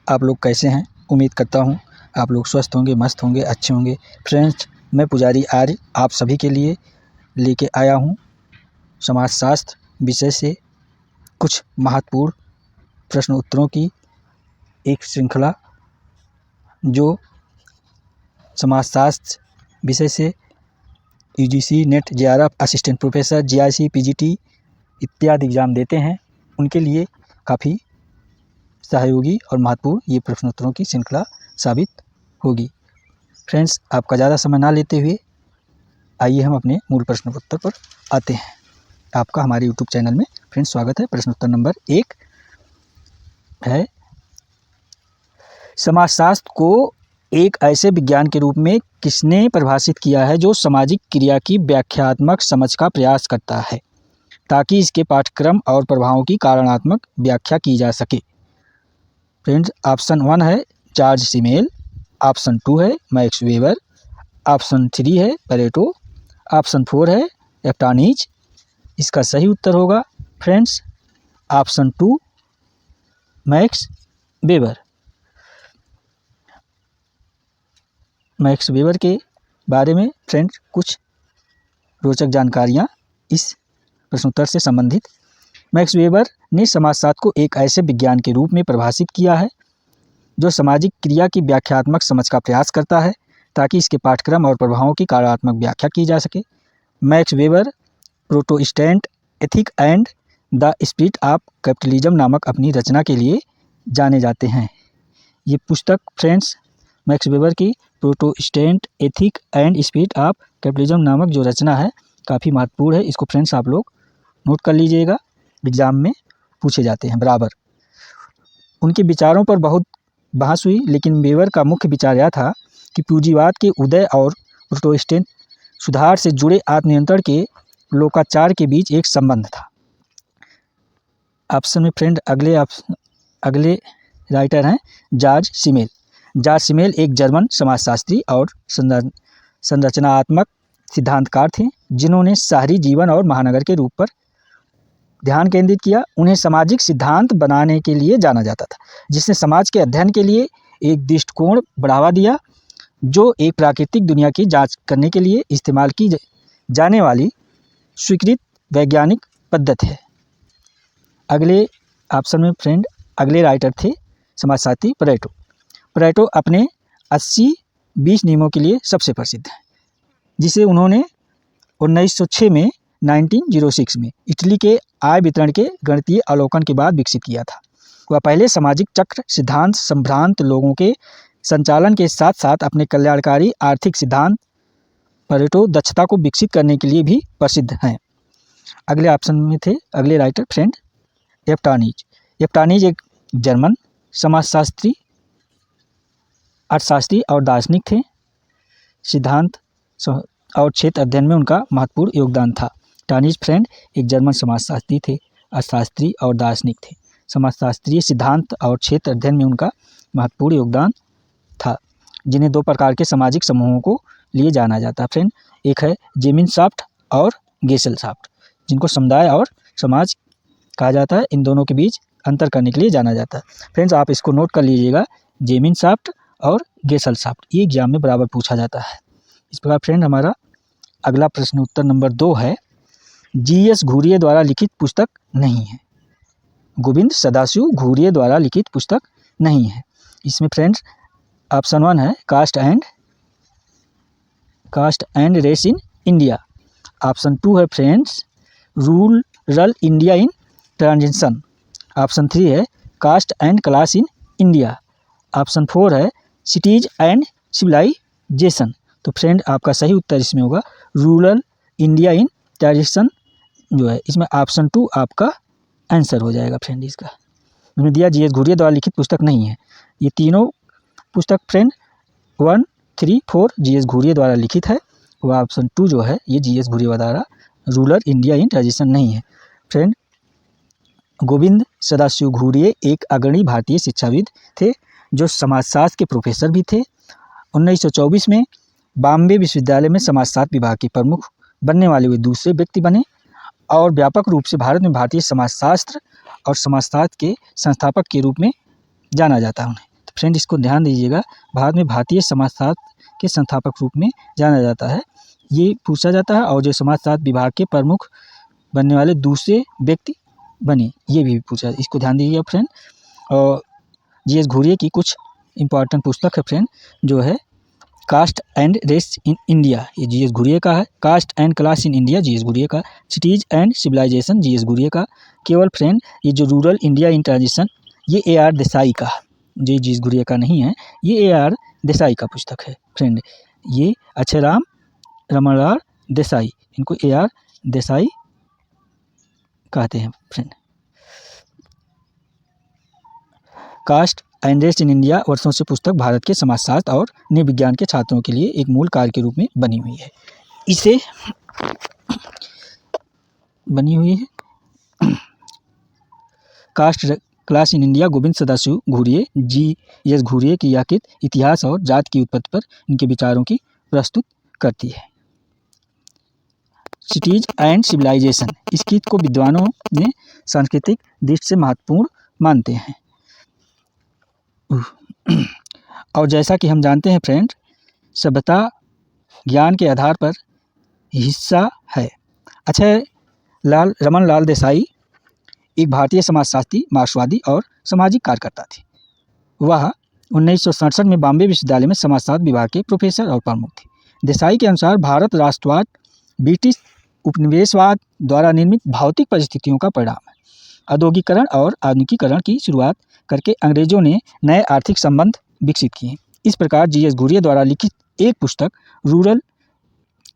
आप लोग कैसे हैं? उम्मीद करता हूँ आप लोग स्वस्थ होंगे, मस्त होंगे, अच्छे होंगे। फ्रेंड्स, मैं पुजारी आर्य आप सभी के लिए लेके आया हूँ समाजशास्त्र विषय से कुछ महत्वपूर्ण प्रश्न उत्तरों की एक श्रृंखला, जो समाजशास्त्र विषय से UGC, net, JRF, assistant professor, GIC, PGT इत्यादि एग्ज़ाम देते हैं, उनके लिए काफ़ी सहयोगी और महत्वपूर्ण ये प्रश्नोत्तरों की श्रृंखला साबित होगी। फ्रेंड्स, आपका ज़्यादा समय ना लेते हुए आइए हम अपने मूल प्रश्नोत्तर पर आते हैं। आपका हमारे यूट्यूब चैनल में फ्रेंड्स स्वागत है। प्रश्नोत्तर नंबर 1 है, समाजशास्त्र को एक ऐसे विज्ञान के रूप में किसने परिभाषित किया है जो सामाजिक क्रिया की व्याख्यात्मक समझ का प्रयास करता है ताकि इसके पाठ्यक्रम और प्रभावों की कारणात्मक व्याख्या की जा सके? फ्रेंड्स, ऑप्शन 1 है जॉर्ज सिमेल, ऑप्शन 2 है मैक्स वेबर, ऑप्शन 3 है पेरेटो, ऑप्शन 4 है एप्टानीज। इसका सही उत्तर होगा friends option 2 max weber. Max weber के बारे में फ्रेंड्स कुछ रोचक जानकारियाँ इस प्रश्नोत्तर से संबंधित। मैक्स वेबर ने समाजशास्त्र को एक ऐसे विज्ञान के रूप में परिभाषित किया है जो सामाजिक क्रिया की व्याख्यात्मक समझ का प्रयास करता है ताकि इसके पाठ्यक्रम और प्रभावों की कार्यात्मक व्याख्या की जा सके। Max weber Protestant ethic and the spirit of capitalism नामक अपनी रचना के लिए जाने जाते हैं। ये पुस्तक फ्रेंड्स, मैक्स वेबर की Protestant ethic and spirit of capitalism नामक जो रचना है, काफ़ी महत्वपूर्ण है। इसको फ्रेंड्स आप लोग नोट कर लीजिएगा, एग्जाम में पूछे जाते हैं बराबर। उनके विचारों पर बहुत बहस हुई, लेकिन वेबर का मुख्य विचार यह था कि पूंजीवाद के उदय और प्रोटेस्टेंट सुधार से जुड़े आत्मनियंत्रण के लोकाचार के बीच एक संबंध था। ऑप्शन में फ्रेंड अगले राइटर हैं जॉर्ज सिमेल। जॉर्ज सिमेल एक जर्मन समाजशास्त्री और संरचनात्मक सिद्धांतकार थे जिन्होंने शहरी जीवन और महानगर के रूप पर ध्यान केंद्रित किया। उन्हें सामाजिक सिद्धांत बनाने के लिए जाना जाता था, जिसने समाज के अध्ययन के लिए एक दृष्टिकोण बढ़ावा दिया जो एक प्राकृतिक दुनिया की जांच करने के लिए इस्तेमाल की जाने वाली स्वीकृत वैज्ञानिक पद्धति है। अगले ऑप्शन में फ्रेंड अगले राइटर थे समाजशास्त्री पेरेटो। पेरेटो अपने 80-20 नियमों के लिए सबसे प्रसिद्ध है, जिसे उन्होंने 1906 में इटली के आय वितरण के गणितीय अवलोकन के बाद विकसित किया था। वह पहले सामाजिक चक्र सिद्धांत संभ्रांत लोगों के संचालन के साथ साथ अपने कल्याणकारी आर्थिक सिद्धांत पेरेटो दक्षता को विकसित करने के लिए भी प्रसिद्ध हैं। अगले ऑप्शन में थे अगले राइटर फ्रेंड एप्टानीज। एप्टानीज एक जर्मन समाजशास्त्री, अर्थशास्त्री और दार्शनिक थे। सिद्धांत और क्षेत्र अध्ययन में उनका महत्वपूर्ण योगदान था। एप्टानीज फ्रेंड एक जर्मन समाजशास्त्री थे, अर्थशास्त्री और दार्शनिक थे। समाजशास्त्रीय सिद्धांत और क्षेत्र अध्ययन में उनका महत्वपूर्ण योगदान था, जिन्हें 2 प्रकार के सामाजिक समूहों को लिए जाना जाता है फ्रेंड। एक है जेमिनशाफ्ट और गेसेलशाफ्ट, जिनको समुदाय और समाज कहा जाता है। इन दोनों के बीच अंतर करने के लिए जाना जाता है। फ्रेंड्स, आप इसको नोट कर लीजिएगा, जेमिनशाफ्ट और गेसेलशाफ्ट, ये एग्जाम में बराबर पूछा जाता है। इस प्रकार फ्रेंड हमारा अगला प्रश्न उत्तर नंबर 2 है, जीएस घुरिये द्वारा लिखित पुस्तक नहीं है। गोविंद सदाशिव घुरिये द्वारा लिखित पुस्तक नहीं है। इसमें फ्रेंड्स ऑप्शन 1 है caste and race in India. Option 2 है friends rural India in transition. Option 3 है caste and class in India. Option 4 है सिटीज एंड सिविलाइजेशन। तो फ्रेंड आपका सही उत्तर इसमें होगा रूरल इंडिया इन ट्रांजिशन जो है, इसमें ऑप्शन 2 आपका आंसर हो जाएगा फ्रेंड। इसका मैंने दिया जीएस घुरिये द्वारा लिखित पुस्तक नहीं है। ये तीनों पुस्तक फ्रेंड 1, 3, 4 जीएस घुरिये द्वारा लिखित है। वह ऑप्शन 2 जो है ये जीएस घुरिये द्वारा रूरल इंडिया इन ट्रांजिशन नहीं है। फ्रेंड, गोविंद सदाशिव घुरिये एक अग्रणी भारतीय शिक्षाविद थे जो समाजशास्त्र के प्रोफेसर भी थे। 1924 में बॉम्बे विश्वविद्यालय में समाजशास्त्र विभाग के प्रमुख बनने वाले वे दूसरे व्यक्ति बने और व्यापक रूप से भारत में भारतीय समाजशास्त्र और समाजशास्त्र के संस्थापक के रूप में जाना जाता है उन्हें। फ्रेंड इसको ध्यान दीजिएगा, भारत में भारतीय समाजशास्त्र के संस्थापक रूप में जाना जाता है, ये पूछा जाता है। और जो समाजशास्त्र विभाग के प्रमुख बनने वाले दूसरे व्यक्ति बने, ये भी पूछा, इसको ध्यान दीजिएगा फ्रेंड। और जीएस घुरिये की कुछ इंपॉर्टेंट पुस्तक है फ्रेंड, जो है caste and race in India, ये जीएस घुरिये का है। Caste and class in India, GS Ghurye का। Cities and civilisation, GS Ghurye का। केवल फ्रेंड ये जो रूरल इंडिया इन ट्रांजिशन, ये AR देसाई का, ये जीएस घुरिये का नहीं है, ये AR देसाई का पुस्तक है फ्रेंड। ये अक्षयराम रमणलाल देसाई, इनको AR देसाई कहते हैं friend. Caste and race in India वर्षों से पुस्तक भारत के समाजशास्त्र और नृविज्ञान के छात्रों के लिए एक मूल कार्य के रूप में बनी हुई है। इसे बनी हुई है caste class in India Govind Sadashiv Ghurye, GS Ghurye की यह कृत इतिहास और जाति की उत्पत्ति पर इनके विचारों की प्रस्तुत करती है। सिटीज एंड सिविलाइजेशन, इस कृत को विद्वानों ने सांस्कृतिक दृष्टि से महत्वपूर्ण मानते हैं। और जैसा कि हम जानते हैं फ्रेंड, सभ्यता ज्ञान के आधार पर हिस्सा है। रमणलाल देसाई एक भारतीय समाजशास्त्री, मार्क्सवादी और सामाजिक कार्यकर्ता थे। वह 1967 में बॉम्बे विश्वविद्यालय में समाजशास्त्र विभाग के प्रोफेसर और प्रमुख थे। देसाई के अनुसार भारत राष्ट्रवाद ब्रिटिश उपनिवेशवाद द्वारा निर्मित भौतिक परिस्थितियों का परिणाम है। औद्योगिकरण और आधुनिकीकरण की शुरुआत करके अंग्रेजों ने नए आर्थिक संबंध विकसित किए। इस प्रकार जीएस घुरिये द्वारा लिखित एक पुस्तक रूरल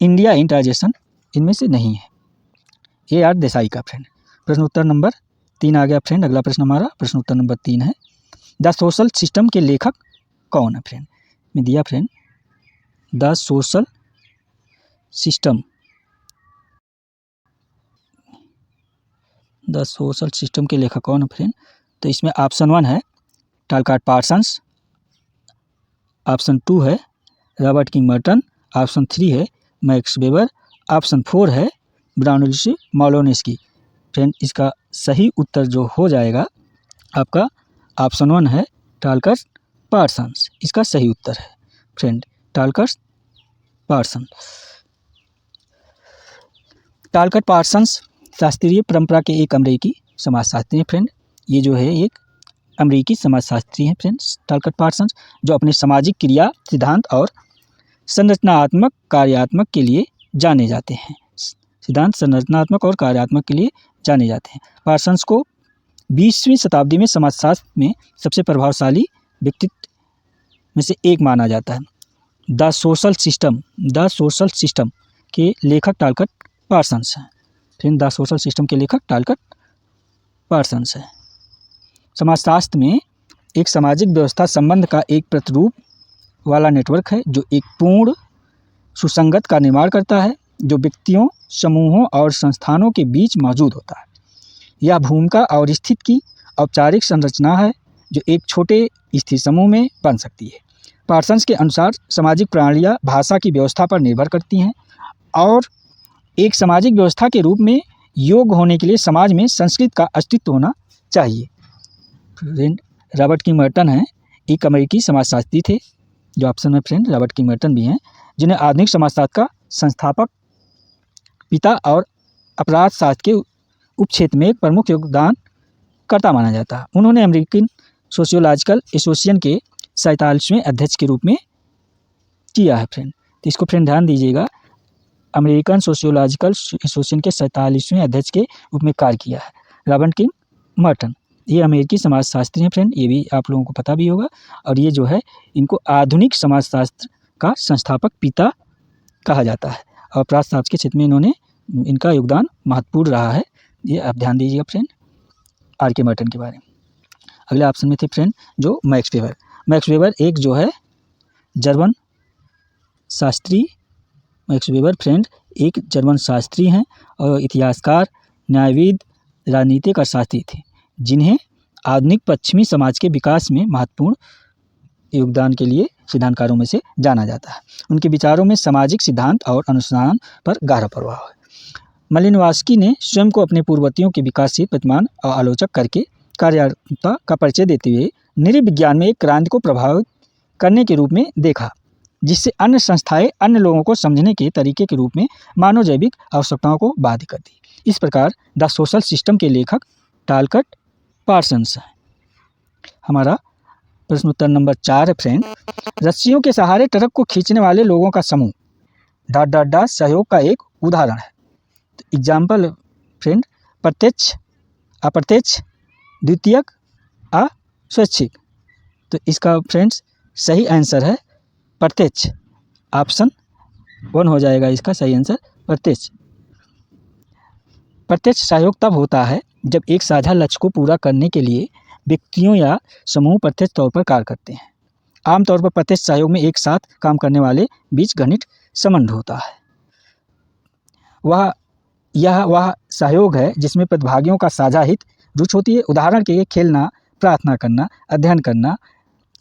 इंडिया इन ट्रांजिशन इनमें से नहीं है। AR देसाई का फ्रेंड। प्रश्न उत्तर नंबर 3 आ गया फ्रेंड। अगला प्रश्न हमारा प्रश्न उत्तर नंबर 3 है, द सोशल सिस्टम के लेखक कौन है फ्रेंड? में दिया friend, the social system, the social system के लेखक कौन है फ्रेंड? तो इसमें ऑप्शन 1 है टालकाट पार्सन्स, ऑप्शन 2 है रॉबर्ट किंग मर्टन, ऑप्शन 3 है मैक्स वेबर, ऑप्शन 4 है ब्राउनली मालोनेस्की। फ्रेंड इसका सही उत्तर जो हो जाएगा आपका ऑप्शन 1 है टालकाट पार्सन्स, इसका सही उत्तर है फ्रेंड टालकाट पार्सन। टालकाट पार्सन्स शास्त्रीय परंपरा के एक अमेरिकी समाजशास्त्री हैं फ्रेंड। ये जो है एक अमेरिकी समाजशास्त्री हैं फ्रेंड्स टालकाट पार्सन्स, जो अपने सामाजिक क्रिया सिद्धांत और संरचनात्मक कार्यात्मक के लिए जाने जाते हैं। सिद्धांत संरचनात्मक और कार्यात्मक के लिए जाने जाते हैं। पार्सन्स को 20वीं शताब्दी में समाजशास्त्र में सबसे प्रभावशाली व्यक्तित्व में से एक माना जाता है। द सोशल सिस्टम के लेखक टालकाट पार्सन्स हैं। फिर द सोशल सिस्टम के लेखक टालकाट पार्सन्स हैं। समाजशास्त्र में एक सामाजिक व्यवस्था संबंध का एक प्रतिरूप वाला नेटवर्क है, जो एक पूर्ण सुसंगत का निर्माण करता है, जो व्यक्तियों, समूहों और संस्थानों के बीच मौजूद होता है। यह भूमिका और स्थिति की औपचारिक संरचना है, जो एक छोटे स्थिर समूह में बन सकती है। पार्सन्स के अनुसार सामाजिक प्रणालियाँ भाषा की व्यवस्था पर निर्भर करती हैं और एक सामाजिक व्यवस्था के रूप में योग्य होने के लिए समाज में संस्कृत का अस्तित्व होना चाहिए। फ्रेंड रॉबर्ट किंग मर्टन हैं, एक अमेरिकी समाजशास्त्री थे, जो ऑप्शन में फ्रेंड रॉबर्ट किंग मर्टन भी हैं, जिन्हें आधुनिक समाजशास्त्र का संस्थापक, पिता और अपराध शास्त्र के उपक्षेत्र में एक प्रमुख योगदानकर्ता माना जाता है। उन्होंने अमेरिकन सोशियोलॉजिकल एसोसिएशन के 47वें अध्यक्ष के रूप में किया है फ्रेंड। तो इसको फ्रेंड ध्यान दीजिएगा, अमेरिकन सोशियोलॉजिकल एसोसिएशन के 47वें अध्यक्ष के रूप में कार्य किया है रॉबर्ट किंग मर्टन। ये अमेरिकी समाजशास्त्री हैं फ्रेंड, ये भी आप लोगों को पता भी होगा। और ये जो है इनको आधुनिक समाजशास्त्र का संस्थापक पिता कहा जाता है और अपराधशास्त्र के क्षेत्र में इनका योगदान महत्वपूर्ण रहा है। ये आप ध्यान दीजिएगा फ्रेंड आर के मर्टन के बारे में। अगले ऑप्शन में थे फ्रेंड जो मैक्स वेबर एक जो है German Shastri. Max weber friend एक जर्मन शास्त्री हैं और इतिहासकार, न्यायविद, राजनीतिक अर्थशास्त्री थे, जिन्हें आधुनिक पश्चिमी समाज के विकास में महत्वपूर्ण योगदान के लिए सिद्धांतकारों में से जाना जाता है। उनके विचारों में सामाजिक सिद्धांत और अनुसंधान पर गहरा प्रभाव है। मालिनोव्स्की ने स्वयं को अपने पूर्ववर्तियों के विकासशील प्रतिमान और आलोचक करके कार्यात्मकता का परिचय देते हुए नृविज्ञान में एक क्रांति को प्रभावित करने के रूप में देखा, जिससे अन्य संस्थाएं अन्य लोगों को समझने के तरीके के रूप में मानव जैविक आवश्यकताओं को बाधित करती। इस प्रकार द सोशल सिस्टम के लेखक टालकट पार्सन्स हैं। हमारा प्रश्न उत्तर नंबर 4 है फ्रेंड, रस्सियों के सहारे ट्रक को खींचने वाले लोगों का समूह सहयोग का एक उदाहरण है। तो एग्जाम्पल फ्रेंड, प्रत्यक्ष, अप्रत्यक्ष, द्वितीयक, अस्वैच्छिक। तो इसका फ्रेंड्स सही आंसर है प्रत्यक्ष। ऑप्शन 1 हो जाएगा इसका सही आंसर, प्रत्यक्ष। प्रत्यक्ष सहयोग तब होता है जब एक साझा लक्ष्य को पूरा करने के लिए व्यक्तियों या समूह प्रत्यक्ष तौर पर कार्य करते हैं। आमतौर पर प्रत्यक्ष सहयोग में एक साथ काम करने वाले बीच घनिष्ठ संबंध होता है। वह सहयोग है जिसमें प्रतिभागियों का साझा हित रुचि होती है। उदाहरण के लिए खेलना, प्रार्थना करना, अध्ययन करना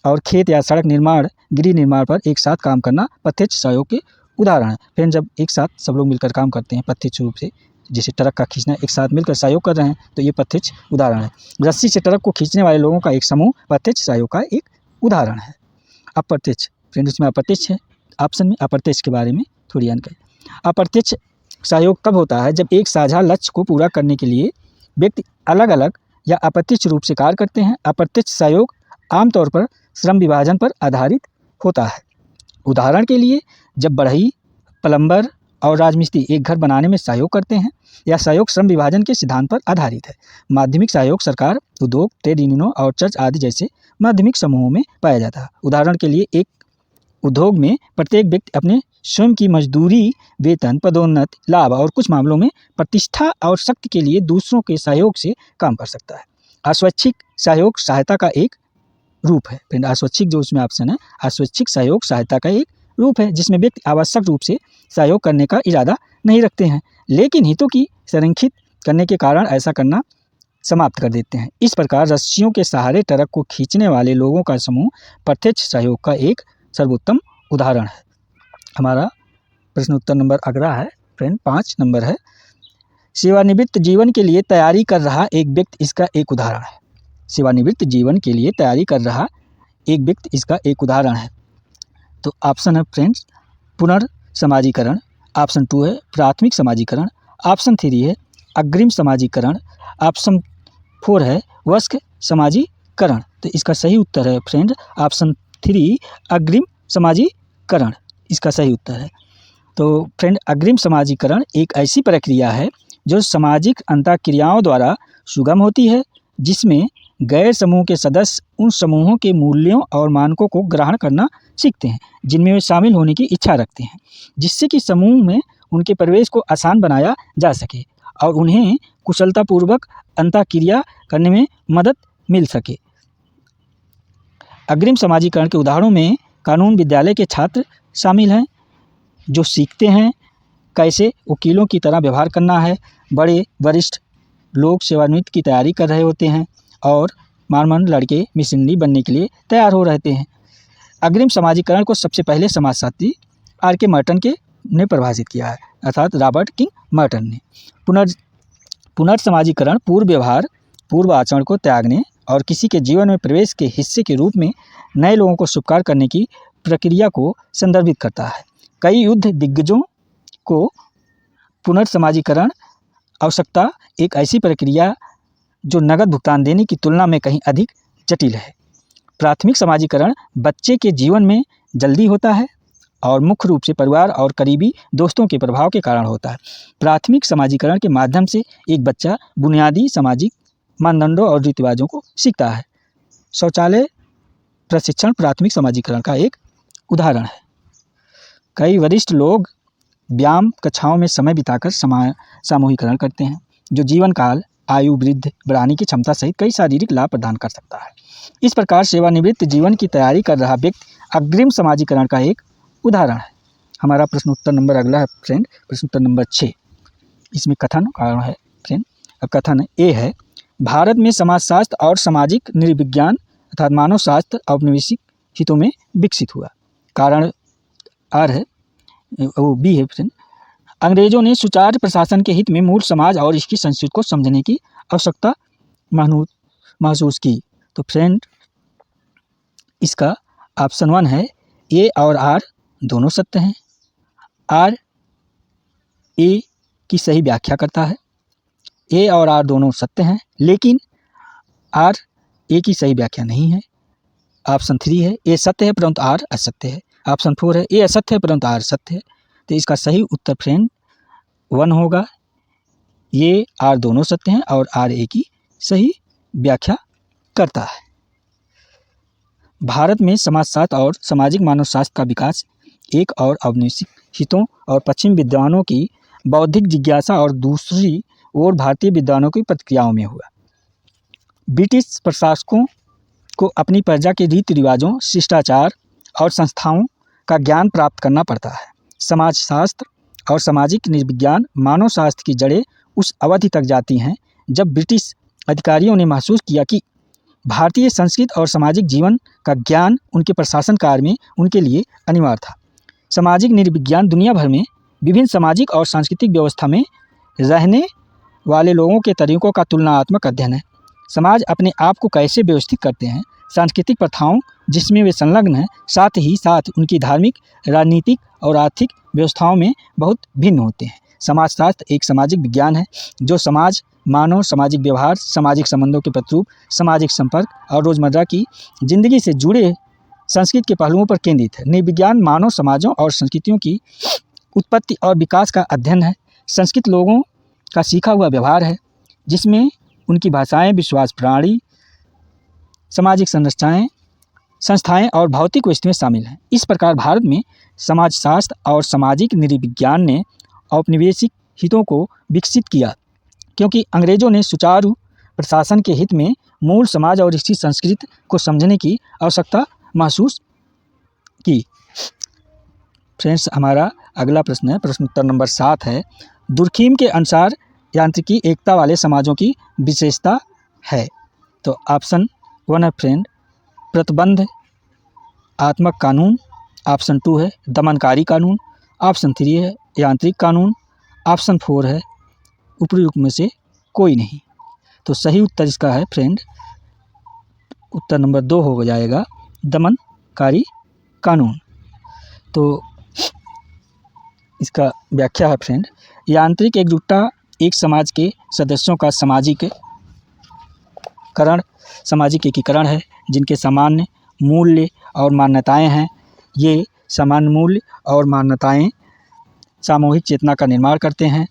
और खेत या सड़क निर्माण, गृह निर्माण पर एक साथ काम करना प्रत्यक्ष सहयोग के उदाहरण है। फिर जब एक साथ सब लोग मिलकर काम करते हैं प्रत्यक्ष रूप से, जैसे ट्रक का खींचना, एक साथ मिलकर सहयोग कर रहे हैं, तो ये प्रत्यक्ष उदाहरण है। रस्सी से ट्रक को खींचने वाले लोगों का एक समूह प्रत्यक्ष सहयोग का एक उदाहरण है। अप्रत्यक्ष फ्रेंड, इसमें अप्रत्यक्ष है, ऑप्शन में अप्रत्यक्ष के बारे में थोड़ी जानकारी। अप्रत्यक्ष सहयोग तब होता है जब एक साझा लक्ष्य को पूरा करने के लिए व्यक्ति अलग अलग या अप्रत्यक्ष रूप से कार्य करते हैं। अप्रत्यक्ष सहयोग आमतौर पर श्रम विभाजन पर आधारित होता है। उदाहरण के लिए जब बढ़ई, प्लम्बर और राजमिस्त्री एक घर बनाने में सहयोग करते हैं, यह सहयोग श्रम विभाजन के सिद्धांत पर आधारित है। माध्यमिक सहयोग सरकार, उद्योग, ट्रेड यूनियनों और चर्च आदि जैसे माध्यमिक समूहों में पाया जाता है। उदाहरण के लिए एक उद्योग में प्रत्येक व्यक्ति अपने स्वयं की मजदूरी, वेतन, पदोन्नति, लाभ और कुछ मामलों में प्रतिष्ठा और शक्ति के लिए दूसरों के सहयोग से काम कर सकता है। अस्वैच्छिक सहयोग सहायता का एक रूप है। फिर अस्वैच्छिक जो इसमें ऑप्शन है, अस्वैच्छिक सहयोग सहायता का एक रूप है जिसमें व्यक्ति आवश्यक रूप से सहयोग करने का इरादा नहीं रखते हैं, लेकिन हितों की संरक्षित करने के कारण ऐसा करना समाप्त कर देते हैं। इस प्रकार रस्सियों के सहारे ट्रक को खींचने वाले लोगों का समूह प्रत्यक्ष सहयोग का एक सर्वोत्तम उदाहरण है। हमारा प्रश्न उत्तर नंबर अगला है फ्रेंड, 5 नंबर है, सेवानिवृत्त जीवन के लिए तैयारी कर रहा एक व्यक्ति इसका एक उदाहरण है। सेवानिवृत्त जीवन के लिए तैयारी कर रहा एक व्यक्ति इसका एक उदाहरण है। तो ऑप्शन है फ्रेंड्स पुनर्समाजीकरण, ऑप्शन 2 है प्राथमिक समाजीकरण, ऑप्शन 3 है अग्रिम समाजीकरण, ऑप्शन 4 है वयस्क समाजीकरण। तो इसका सही उत्तर है फ्रेंड ऑप्शन 3 अग्रिम समाजीकरण, इसका सही उत्तर है। तो फ्रेंड अग्रिम समाजीकरण एक ऐसी प्रक्रिया है जो सामाजिक अंतःक्रियाओं द्वारा सुगम होती है, जिसमें गैर समूह के सदस्य उन समूहों के मूल्यों और मानकों को ग्रहण करना सीखते हैं जिनमें वे शामिल होने की इच्छा रखते हैं, जिससे कि समूह में उनके प्रवेश को आसान बनाया जा सके और उन्हें कुशलतापूर्वक अंतःक्रिया करने में मदद मिल सके। अग्रिम समाजीकरण के उदाहरणों में कानून विद्यालय के छात्र शामिल हैं, जो सीखते हैं कैसे वकीलों की तरह व्यवहार करना है। बड़े वरिष्ठ लोग सेवानिवृत्ति की तैयारी कर रहे होते हैं और मार्मन लड़के मिशनरी बनने के लिए तैयार हो रहते हैं। अग्रिम समाजीकरण को सबसे पहले समाजशास्त्री R.K. मर्टन ने परिभाषित किया है, अर्थात रॉबर्ट किंग मर्टन ने। पुनर्समाजीकरण पूर्व व्यवहार, पूर्व आचरण को त्यागने और किसी के जीवन में प्रवेश के हिस्से के रूप में नए लोगों को स्वीकार करने की प्रक्रिया को संदर्भित करता है। कई युद्ध दिग्गजों को पुनर्समाजीकरण आवश्यकता एक ऐसी प्रक्रिया जो नकद भुगतान देने की तुलना में कहीं अधिक जटिल है। प्राथमिक समाजीकरण बच्चे के जीवन में जल्दी होता है और मुख्य रूप से परिवार और करीबी दोस्तों के प्रभाव के कारण होता है। प्राथमिक समाजीकरण के माध्यम से एक बच्चा बुनियादी सामाजिक मानदंडों और रीति रिवाजों को सीखता है। शौचालय प्रशिक्षण प्राथमिक समाजीकरण का एक उदाहरण है। कई वरिष्ठ लोग व्यायाम कक्षाओं में समय बिताकर सामूहिकरण करते हैं, जो जीवन काल, आयु वृद्धि बढ़ाने की क्षमता सहित कई शारीरिक लाभ प्रदान कर सकता है। इस प्रकार सेवानिवृत्त जीवन की तैयारी कर रहा व्यक्ति अग्रिम समाजीकरण का एक उदाहरण है। हमारा प्रश्न उत्तर नंबर अगला है फ्रेंड, प्रश्न उत्तर नंबर 6। इसमें कथन कारण है फ्रेंड। कथन ए है, भारत में समाजशास्त्र और सामाजिक नृविज्ञान अर्थात मानव शास्त्र औपनिवेशिक हितों में विकसित हुआ। कारण आर है, वो बी है फ्रेंड। अंग्रेजों ने सुचारू प्रशासन के हित में मूल समाज और इसकी संस्कृति को समझने की आवश्यकता महसूस की। तो फ्रेंड इसका ऑप्शन 1 है ए और आर दोनों सत्य हैं। आर ए की सही व्याख्या करता है। ए और आर दोनों सत्य हैं, लेकिन आर ए की सही व्याख्या नहीं है। ऑप्शन 3 है ए सत्य है परंतु आर असत्य है। ऑप्शन 4 है ए असत्य है परंतु आर सत्य है। तो इसका सही उत्तर फ्रेंड 1 होगा। ये आर दोनों सत्य हैं और आर ए की सही व्याख्या करता है। भारत में समाजशास्त्र और सामाजिक मानवशास्त्र का विकास एक और औपनिवेशिक हितों और पश्चिम विद्वानों की बौद्धिक जिज्ञासा और दूसरी ओर भारतीय विद्वानों की प्रतिक्रियाओं में हुआ। ब्रिटिश प्रशासकों को अपनी प्रजा के रीति रिवाजों, शिष्टाचार और संस्थाओं का ज्ञान प्राप्त करना पड़ता है। समाजशास्त्र और सामाजिक विज्ञान मानव शास्त्र की जड़ें उस अवधि तक जाती हैं जब ब्रिटिश अधिकारियों ने महसूस किया कि भारतीय संस्कृति और सामाजिक जीवन का ज्ञान उनके प्रशासन कार्य में उनके लिए अनिवार्य था। सामाजिक नृविज्ञान दुनिया भर में विभिन्न सामाजिक और सांस्कृतिक व्यवस्था में रहने वाले लोगों के तरीकों का तुलनात्मक अध्ययन है। समाज अपने आप को कैसे व्यवस्थित करते हैं, सांस्कृतिक प्रथाओं जिसमें वे संलग्न हैं, साथ ही साथ उनकी धार्मिक, राजनीतिक और आर्थिक व्यवस्थाओं में बहुत भिन्न होते हैं। समाजशास्त्र एक सामाजिक विज्ञान है जो समाज, मानव सामाजिक व्यवहार, सामाजिक संबंधों के प्रतिरूप, सामाजिक संपर्क और रोजमर्रा की जिंदगी से जुड़े संस्कृति के पहलुओं पर केंद्रित है। नृविज्ञान मानव समाजों और संस्कृतियों की उत्पत्ति और विकास का अध्ययन है। संस्कृत लोगों का सीखा हुआ व्यवहार है जिसमें उनकी भाषाएं, विश्वास प्रणाली, सामाजिक संरचनाएं, संस्थाएं और भौतिक वस्तुएं शामिल हैं। इस प्रकार भारत में समाजशास्त्र और सामाजिक नृविज्ञान ने औपनिवेशिक हितों को विकसित किया, क्योंकि अंग्रेजों ने सुचारू प्रशासन के हित में मूल समाज और इसकी संस्कृति को समझने की आवश्यकता महसूस की। फ्रेंड्स, हमारा अगला प्रश्न है, प्रश्न उत्तर नंबर 7 है। दुर्खीम के अनुसार यांत्रिकी एकता वाले समाजों की विशेषता है। तो ऑप्शन 1 है फ्रेंड प्रतिबंध आत्मक कानून, ऑप्शन 2 है दमनकारी कानून, ऑप्शन 3 है यांत्रिक कानून, ऑप्शन 4 है उपयुक्त में से कोई नहीं। तो सही उत्तर इसका है फ्रेंड उत्तर नंबर 2 हो जाएगा दमनकारी कानून। तो इसका व्याख्या है फ्रेंड, यांत्रिक एकजुटता एक समाज के सदस्यों का सामाजिक एकीकरण है जिनके सामान्य मूल्य और मान्यताएं हैं। ये सामान्य मूल्य और मान्यताएं सामूहिक चेतना का निर्माण करते हैं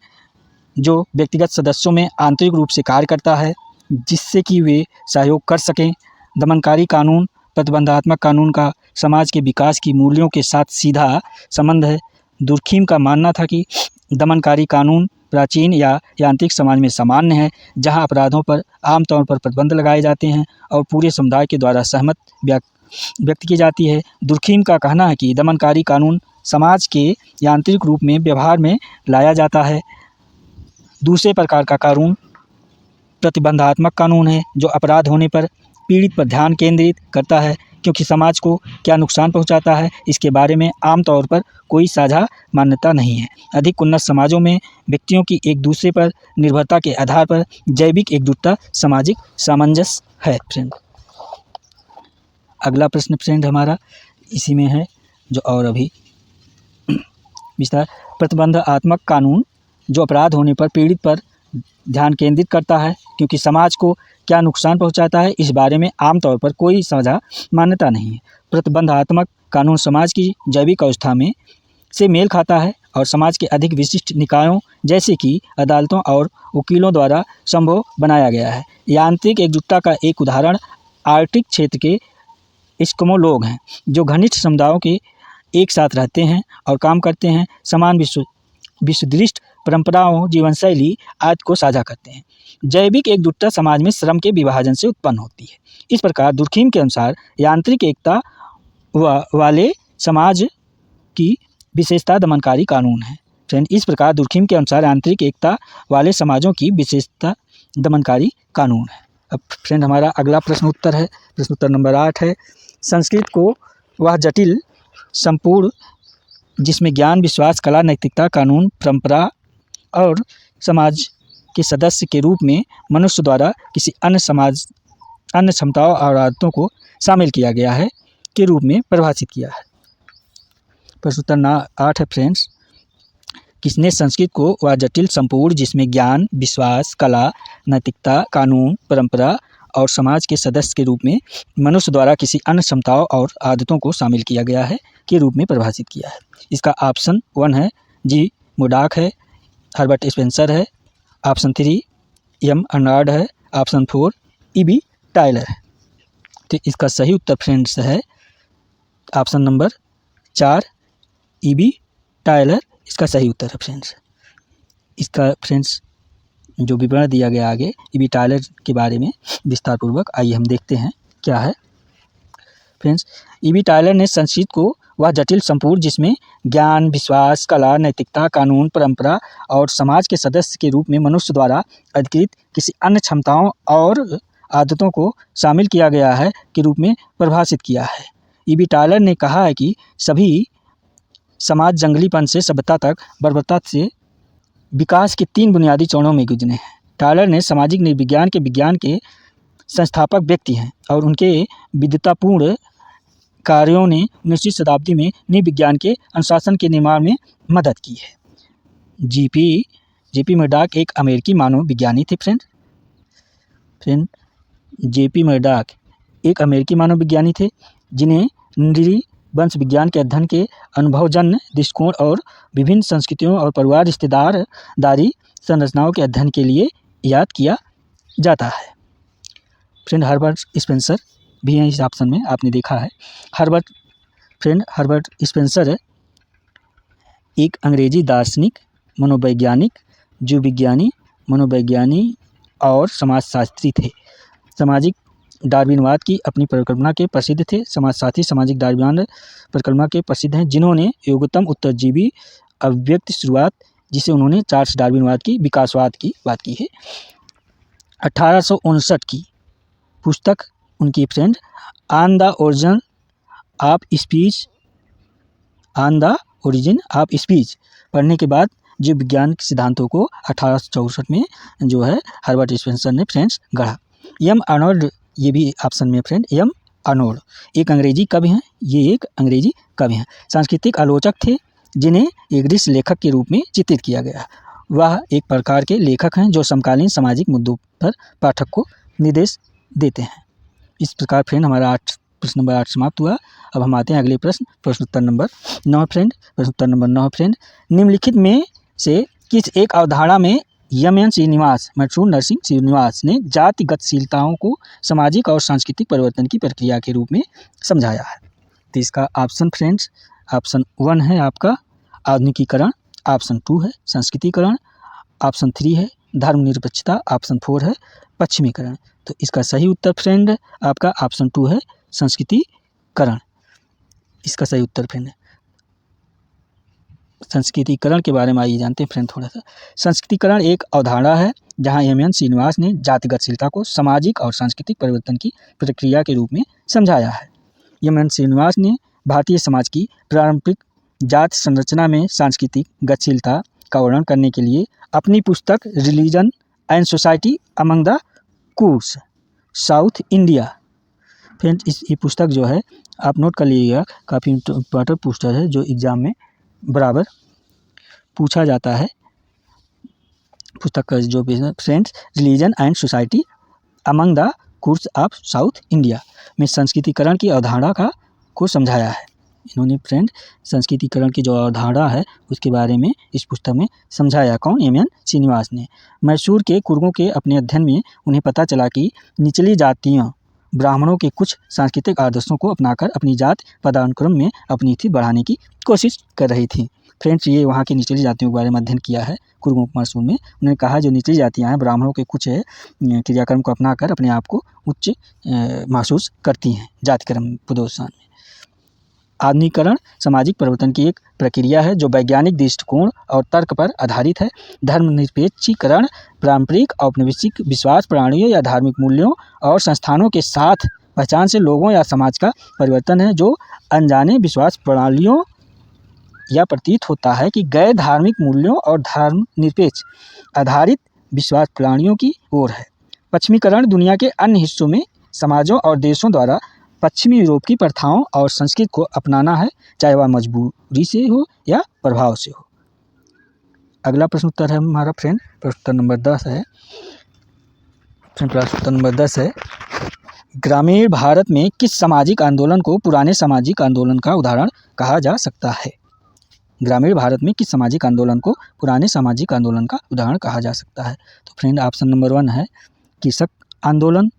जो व्यक्तिगत सदस्यों में आंतरिक रूप से कार्य करता है जिससे कि वे सहयोग कर सकें। दमनकारी कानून प्रतिबंधात्मक कानून का समाज के विकास की मूल्यों के साथ सीधा संबंध है। दुर्खीम का मानना था कि दमनकारी कानून प्राचीन या यांत्रिक समाज में सामान्य है, जहां अपराधों पर आमतौर पर प्रतिबंध लगाए जाते हैं और पूरे समुदाय के द्वारा सहमत व्यक्त की जाती है। दुर्खीम का कहना है कि दमनकारी कानून समाज के यांत्रिक रूप में व्यवहार में लाया जाता है। दूसरे प्रकार का कानून प्रतिबंधात्मक कानून है जो अपराध होने पर पीड़ित पर ध्यान केंद्रित करता है, क्योंकि समाज को क्या नुकसान पहुंचाता है इसके बारे में आमतौर पर कोई साझा मान्यता नहीं है। अधिक उन्नत समाजों में व्यक्तियों की एक दूसरे पर निर्भरता के आधार पर जैविक एकजुटता सामाजिक सामंजस्य है। फ्रेंड, अगला प्रश्न फ्रेंड हमारा इसी में है जो और अभी विस्तार। प्रतिबंधात्मक कानून जो अपराध होने पर पीड़ित पर ध्यान केंद्रित करता है, क्योंकि समाज को क्या नुकसान पहुंचाता है इस बारे में आमतौर पर कोई साझा मान्यता नहीं है। प्रतिबंधात्मक कानून समाज की जैविक अवस्था में से मेल खाता है और समाज के अधिक विशिष्ट निकायों जैसे कि अदालतों और वकीलों द्वारा संभव बनाया गया है। यांत्रिक एकजुटता का एक उदाहरण आर्कटिक क्षेत्र के एस्किमो लोग हैं जो घनिष्ठ समुदायों के एक साथ रहते हैं और काम करते हैं, समान विश्वदृष्टि, परंपराओं, जीवनशैली आदि को साझा करते हैं। जैविक एकजुटता समाज में श्रम के विभाजन से उत्पन्न होती है। इस प्रकार दुर्खीम के अनुसार यांत्रिक एकता वाले समाज की विशेषता दमनकारी कानून है। फ्रेंड, इस प्रकार दुर्खीम के अनुसार यांत्रिक एकता वाले समाजों की विशेषता दमनकारी कानून है। अब फ्रेंड हमारा अगला प्रश्न उत्तर है, प्रश्न उत्तर नंबर 8 है। संस्कृत को वह जटिल संपूर्ण जिसमें ज्ञान, विश्वास, कला, नैतिकता, कानून, परंपरा और समाज के सदस्य के रूप में मनुष्य द्वारा किसी अन्य क्षमताओं और आदतों को शामिल किया गया है। के रूप में परिभाषित किया है। प्रश्न उत्तर 8 है फ्रेंड्स, किसने संस्कृत को वह जटिल संपूर्ण जिसमें ज्ञान, विश्वास, कला, नैतिकता, कानून, परंपरा और समाज के सदस्य के रूप में मनुष्य द्वारा किसी अन्य क्षमताओं और आदतों को शामिल किया गया है के रूप में परिभाषित किया है? इसका ऑप्शन 1 है जी मुडाक है, हर्बर्ट स्पेंसर है, ऑप्शन 3 एम अर्नाल्ड है, ऑप्शन 4 ई.बी. टायलर है। तो इसका सही उत्तर फ्रेंड्स है ऑप्शन नंबर 4 ई.बी. टायलर इसका सही उत्तर है फ्रेंड्स। इसका फ्रेंड्स जो विवरण दिया गया आगे ई.बी. टायलर के बारे में विस्तार पूर्वक, आइए हम देखते हैं क्या है। Friends, EB. टायलर ने संस्कृत को वह जटिल संपूर्ण जिसमें ज्ञान, विश्वास, कला, नैतिकता, कानून, परंपरा और समाज के सदस्य के रूप में मनुष्य द्वारा अधिकृत किसी अन्य क्षमताओं और आदतों को शामिल किया गया है के रूप में परिभाषित किया है। ई.बी. टायलर ने कहा है कि सभी समाज जंगलीपन से सभ्यता तक बर्बरता से विकास के 3 बुनियादी चरणों में गुजरे हैं। टायलर ने सामाजिक नृविज्ञान के संस्थापक व्यक्ति हैं और उनके विद्वतापूर्ण कार्यों ने 19वीं शताब्दी में नृविज्ञान के अनुशासन के निर्माण में मदद की है। जेपी मर्डॉक एक अमेरिकी मानव विज्ञानी थे फ्रेंड। जेपी मर्डॉक एक अमेरिकी मानव विज्ञानी थे जिन्हें नृवंश विज्ञान के अध्ययन के अनुभवजन्य दृष्टिकोण और विभिन्न संस्कृतियों और परिवार रिश्तेदारी संरचनाओं के अध्ययन के लिए याद किया जाता है। फ्रेंड, हर्बर्ट स्पेंसर भी है इस ऑप्शन में, आपने देखा है। हर्बर्ट स्पेंसर एक अंग्रेजी दार्शनिक, मनोवैज्ञानिक, जीव विज्ञानी, मनोवैज्ञानी और समाजशास्त्री थे। सामाजिक डार्विनवाद की अपनी परिकल्पना के प्रसिद्ध थे। समाजशास्त्री सामाजिक डार्विनवाद परिकल्पना के प्रसिद्ध हैं, जिन्होंने योग्यतम उत्तरजीवी अभिव्यक्ति शुरुआत, जिसे उन्होंने चार्ल्स डार्विनवाद की विकासवाद की बात की है। 1859 की पुस्तक उनकी friend on the origin of speech पढ़ने के बाद जीव विज्ञान के सिद्धांतों को 1864 में जो है हर्बर्ट स्पेंसर ने फ्रेंड्स गढ़ा। एम आर्नोल्ड, ये भी ऑप्शन में फ्रेंड, एम आर्नोल्ड एक अंग्रेजी कवि हैं। ये एक अंग्रेजी कवि हैं, सांस्कृतिक आलोचक थे जिन्हें एक दृश्य लेखक के रूप में चित्रित किया गया। वह एक प्रकार के लेखक हैं जो समकालीन सामाजिक मुद्दों पर पाठक को निर्देश देते हैं। इस प्रकार फ्रेंड हमारा प्रश्न नंबर 8 समाप्त हुआ। अब हम आते हैं अगले प्रश्न उत्तर नंबर 9 फ्रेंड। प्रश्न उत्तर नंबर 9 फ्रेंड, निम्नलिखित में से किस एक अवधारणा में मैथ्यू नरसिंह श्रीनिवास ने जाति गतिशीलताओं को सामाजिक और सांस्कृतिक परिवर्तन की प्रक्रिया के रूप में समझाया है? तो इसका ऑप्शन फ्रेंड्स, ऑप्शन 1 है आपका आधुनिकीकरण, ऑप्शन 2 है संस्कृतिकरण, ऑप्शन 3 है धर्मनिरपेक्षता, ऑप्शन 4 है पश्चिमीकरण। तो इसका सही उत्तर फ्रेंड आपका ऑप्शन 2 है संस्कृतिकरण। इसका सही उत्तर फ्रेंड, संस्कृतिकरण के बारे में आइए जानते हैं फ्रेंड थोड़ा सा। संस्कृतिकरण एक अवधारणा है जहां एम श्रीनिवास ने जातिगतशीलता को सामाजिक और सांस्कृतिक परिवर्तन की प्रक्रिया के रूप में समझाया है। एम श्रीनिवास ने भारतीय समाज की पारंपरिक जाति संरचना में सांस्कृतिक गतिशीलता का वर्णन करने के लिए अपनी पुस्तक religion and society among the Koos south India, friends ये पुस्तक जो है आप नोट कर लीजिएगा, काफ़ी इम्पोर्टेंट पुस्तक है जो एग्ज़ाम में बराबर पूछा जाता है। पुस्तक का जो friends religion and society among the Koos of south India में संस्कृतिकरण की अवधारणा को समझाया है। इन्होंने फ्रेंड संस्कृतिकरण की जो अवधारणा है उसके बारे में इस पुस्तक में समझाया। कौन? एम श्रीनिवास ने। मैसूर के कुर्गों के अपने अध्ययन में उन्हें पता चला कि निचली जातियाँ ब्राह्मणों के कुछ सांस्कृतिक आदर्शों को अपनाकर अपनी जात पदानुक्रम में अपनी स्थिति बढ़ाने की कोशिश कर रही थी। फ्रेंड्स ये वहाँ की निचली जातियों के बारे में अध्ययन किया है कुर्गों मैसूर में। उन्होंने कहा जो निचली जातियाँ हैं ब्राह्मणों के कुछ क्रियाक्रम को अपनाकर अपने आप को उच्च महसूस करती हैं जातिक्रम पदोत्सान में। आधुनिकीकरण सामाजिक परिवर्तन की एक प्रक्रिया है जो वैज्ञानिक दृष्टिकोण और तर्क पर आधारित है। धर्मनिरपेक्षीकरण पारंपरिक औपनिवेशिक विश्वास प्रणालियों या धार्मिक मूल्यों और संस्थानों के साथ पहचान से लोगों या समाज का परिवर्तन है जो अनजाने विश्वास प्रणालियों या प्रतीत होता है कि गैर धार्मिक मूल्यों और धर्मनिरपेक्ष आधारित विश्वास प्रणालियों की ओर है। पश्चिमीकरण दुनिया के अन्य हिस्सों में समाजों और देशों द्वारा पश्चिमी यूरोप की प्रथाओं और संस्कृति को अपनाना है, चाहे वह मजबूरी से हो या प्रभाव से हो। अगला प्रश्न उत्तर है हमारा फ्रेंड, प्रश्न उत्तर नंबर 10 है। प्रश्न उत्तर नंबर 10 है, ग्रामीण भारत में किस सामाजिक आंदोलन को पुराने सामाजिक आंदोलन का उदाहरण कहा जा सकता है? ग्रामीण भारत में किस सामाजिक आंदोलन को पुराने सामाजिक आंदोलन का उदाहरण कहा जा सकता है? तो फ्रेंड ऑप्शन नंबर 1 है कृषक आंदोलन,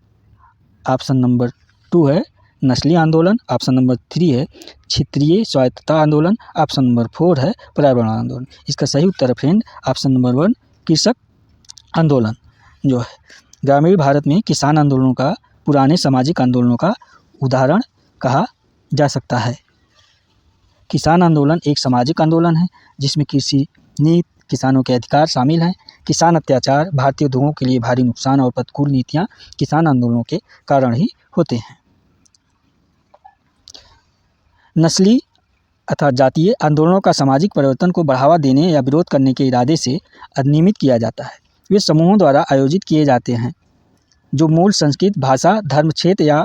ऑप्शन नंबर 2 है नस्ली आंदोलन, ऑप्शन नंबर 3 है क्षेत्रीय स्वायत्तता आंदोलन, ऑप्शन नंबर 4 है पर्यावरण आंदोलन। इसका सही उत्तर है फ्रेंड ऑप्शन नंबर 1 कृषक आंदोलन जो है। ग्रामीण भारत में किसान आंदोलनों का पुराने सामाजिक आंदोलनों का उदाहरण कहा जा सकता है। किसान आंदोलन एक सामाजिक आंदोलन है जिसमें कृषि नीति, किसानों के अधिकार शामिल हैं। किसान अत्याचार, भारतीय उद्योगों के लिए भारी नुकसान और प्रतिकूल नीतियां किसान आंदोलनों के कारण ही होते हैं। नस्ली अथवा जातीय आंदोलनों का सामाजिक परिवर्तन को बढ़ावा देने या विरोध करने के इरादे से अधिनियमित किया जाता है। वे समूहों द्वारा आयोजित किए जाते हैं जो मूल संस्कृति, भाषा, धर्म, क्षेत्र या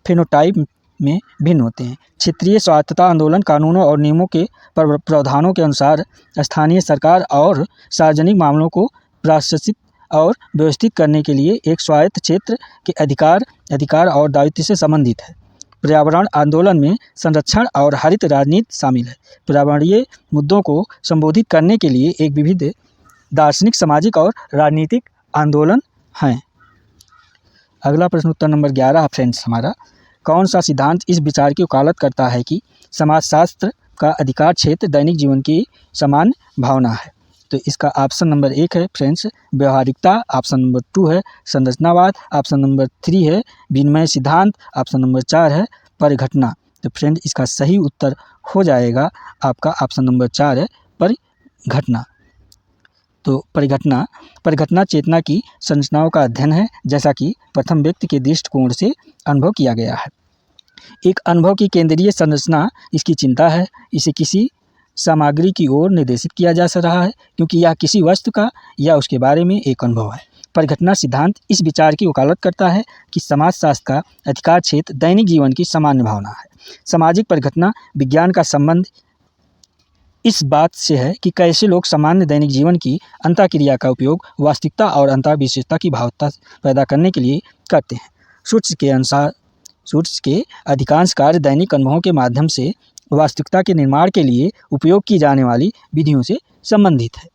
फेनोटाइप में भिन्न होते हैं। क्षेत्रीय स्वायत्तता आंदोलन कानूनों और नियमों के प्रावधानों के अनुसार स्थानीय सरकार और सार्वजनिक मामलों को प्रशासित और व्यवस्थित करने के लिए एक स्वायत्त क्षेत्र के अधिकार और दायित्व से संबंधित है। पर्यावरण आंदोलन में संरक्षण और हरित राजनीति शामिल है। पर्यावरणीय मुद्दों को संबोधित करने के लिए एक विविध दार्शनिक, सामाजिक और राजनीतिक आंदोलन हैं। अगला प्रश्न उत्तर नंबर 11 फ्रेंड्स हमारा, कौन सा सिद्धांत इस विचार की वकालत करता है कि समाजशास्त्र का अधिकार क्षेत्र दैनिक जीवन की सामान्य भावना है? तो इसका ऑप्शन नंबर 1 है फ्रेंड्स व्यवहारिकता, ऑप्शन नंबर 2 है संरचनावाद, ऑप्शन नंबर 3 है विनिमय सिद्धांत, ऑप्शन नंबर 4 है परिघटना। तो फ्रेंड इसका सही उत्तर हो जाएगा आपका ऑप्शन नंबर 4 है परिघटना। तो परिघटना चेतना की संरचनाओं का अध्ययन है, जैसा कि प्रथम व्यक्ति के दृष्टिकोण से अनुभव किया गया है। एक अनुभव की केंद्रीय संरचना इसकी चिंता है। इसे किसी सामग्री की ओर निर्देशित किया जा रहा है क्योंकि यह किसी वस्तु का या उसके बारे में एक अनुभव है। परिघटना सिद्धांत इस विचार की वकालत करता है कि समाजशास्त्र का अधिकार क्षेत्र दैनिक जीवन की सामान्य भावना है। सामाजिक परिघटना विज्ञान का संबंध इस बात से है कि कैसे लोग सामान्य दैनिक जीवन की अंतःक्रिया का उपयोग वास्तविकता और अंतर्विशेषता की भावना पैदा करने के लिए करते हैं। सूट्स के अधिकांश कार्य दैनिक अनुभवों के माध्यम से वास्तविकता के निर्माण के लिए उपयोग की जाने वाली विधियों से संबंधित है।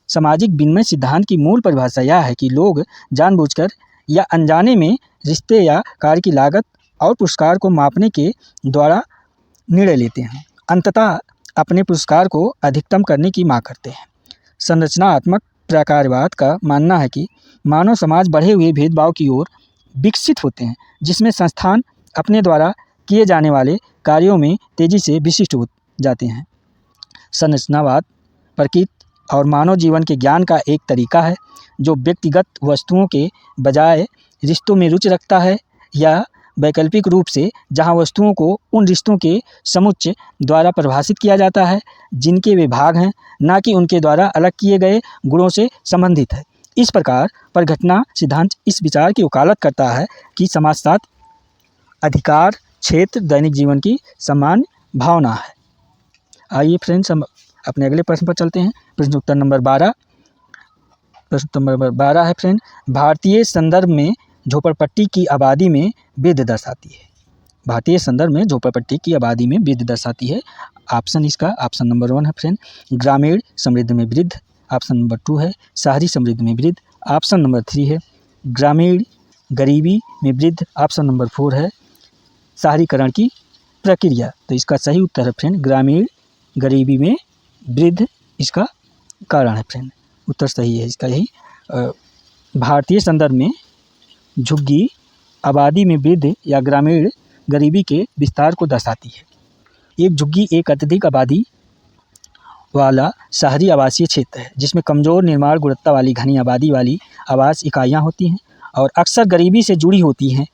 सामाजिक विनिमय सिद्धांत की मूल परिभाषा यह है कि लोग जानबूझकर या अनजाने में रिश्ते या कार्य की लागत और पुरस्कार को मापने के द्वारा निर्णय लेते हैं, अंततः अपने पुरस्कार को अधिकतम करने की मांग करते हैं। संरचनात्मक प्रकारवाद का मानना है कि मानव समाज बढ़े हुए भेदभाव की ओर विकसित होते हैं, जिसमें संस्थान अपने द्वारा किए जाने वाले कार्यों में तेजी से विशिष्ट हो जाते हैं। संरचनावाद प्रकृति और मानव जीवन के ज्ञान का एक तरीका है जो व्यक्तिगत वस्तुओं के बजाय रिश्तों में रुचि रखता है, या वैकल्पिक रूप से जहां वस्तुओं को उन रिश्तों के समुच्चय द्वारा परिभाषित किया जाता है जिनके वे भाग हैं, न कि उनके द्वारा अलग किए गए गुणों से संबंधित है। इस प्रकार परिघटना सिद्धांत इस विचार की वकालत करता है कि समाजशास्त्र अधिकार क्षेत्र दैनिक जीवन की सामान्य भावना है। आइए फ्रेंड्स हम अपने अगले प्रश्न पर चलते हैं। प्रश्न उत्तर नंबर 12 है फ्रेंड, भारतीय संदर्भ में झोपड़पट्टी की आबादी में वृद्धि दर्शाती है। भारतीय संदर्भ में झोपड़पट्टी की आबादी में वृद्धि दर्शाती है। ऑप्शन नंबर 1 है फ्रेंड ग्रामीण समृद्धि में वृद्धि, ऑप्शन नंबर 2 है शहरी समृद्धि में वृद्धि, ऑप्शन नंबर 3 है ग्रामीण गरीबी में वृद्धि, ऑप्शन नंबर 4 है शहरीकरण की प्रक्रिया। तो इसका सही उत्तर है फ्रेंड ग्रामीण गरीबी में वृद्धि इसका कारण है फ्रेंड, उत्तर सही है इसका यही। भारतीय संदर्भ में झुग्गी आबादी में वृद्धि या ग्रामीण गरीबी के विस्तार को दर्शाती है। एक झुग्गी एक अत्यधिक आबादी वाला शहरी आवासीय क्षेत्र है जिसमें कमज़ोर निर्माण गुणवत्ता वाली घनी आबादी वाली आवास इकाइयाँ होती हैं और अक्सर गरीबी से जुड़ी होती हैं।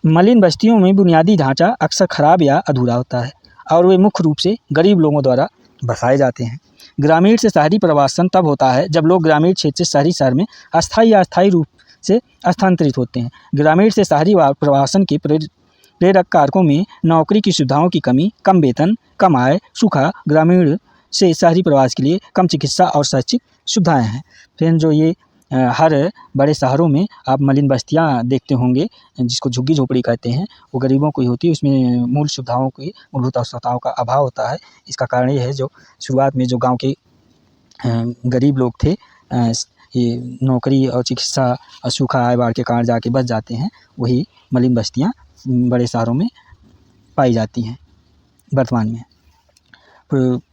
मलिन बस्तियों में बुनियादी ढांचा अक्सर खराब या अधूरा होता है और वे मुख्य रूप से गरीब लोगों द्वारा बसाए जाते हैं। ग्रामीण से शहरी प्रवासन तब होता है जब लोग ग्रामीण क्षेत्र से शहरी शहर में अस्थायी या अस्थायी रूप से स्थानांतरित होते हैं। ग्रामीण से शहरी प्रवासन के प्रेरक कारकों में नौकरी की सुविधाओं की कमी, कम वेतन, कम आय, सूखा, ग्रामीण से शहरी प्रवास के लिए कम चिकित्सा और शैक्षिक सुविधाएं हैं। फिर जो ये हर बड़े शहरों में आप मलिन बस्तियां देखते होंगे, जिसको झुग्गी झोपड़ी कहते हैं, वो गरीबों की होती है। उसमें मूल सुविधाओं की, मूलभूत आवश्यकताओं का अभाव होता है। इसका कारण ये है, जो शुरुआत में जो गाँव के गरीब लोग थे, ये नौकरी और चिकित्सा और सूखा, आय, बाढ़ के कारण जाके बच जाते हैं। वही मलिन बस्तियाँ बड़े शहरों में पाई जाती हैं वर्तमान में।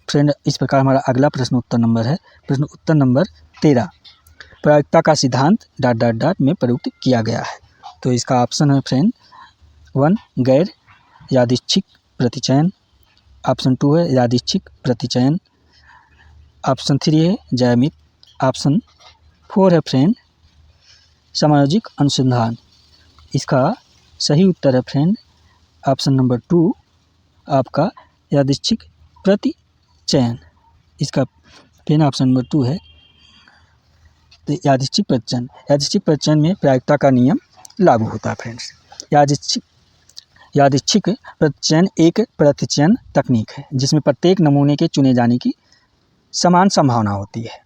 फ्रेंड, इस प्रकार हमारा अगला प्रश्न उत्तर नंबर है। प्रश्न उत्तर नंबर 13, प्रायिकता का सिद्धांत ... में प्रयुक्त किया गया है। तो इसका ऑप्शन है फ्रेंड 1 गैर यादृच्छिक प्रतिचयन, ऑप्शन 2 है यादृच्छिक प्रतिचयन, ऑप्शन 3 है ज्यामिति, ऑप्शन 4 है फ्रेंड सामाजिक अनुसंधान। इसका सही उत्तर है फ्रेंड ऑप्शन नंबर 2, आपका यादृच्छिक प्रतिचयन। इसका फ्रेंड ऑप्शन नंबर 2 है यादृच्छिक प्रतिचयन। यादृच्छिक प्रतिचयन में प्रायिकता का नियम लागू होता है फ्रेंड्स। यादृच्छिक प्रतिचयन एक प्रतिचयन तकनीक है जिसमें प्रत्येक नमूने के चुने जाने की समान संभावना होती है।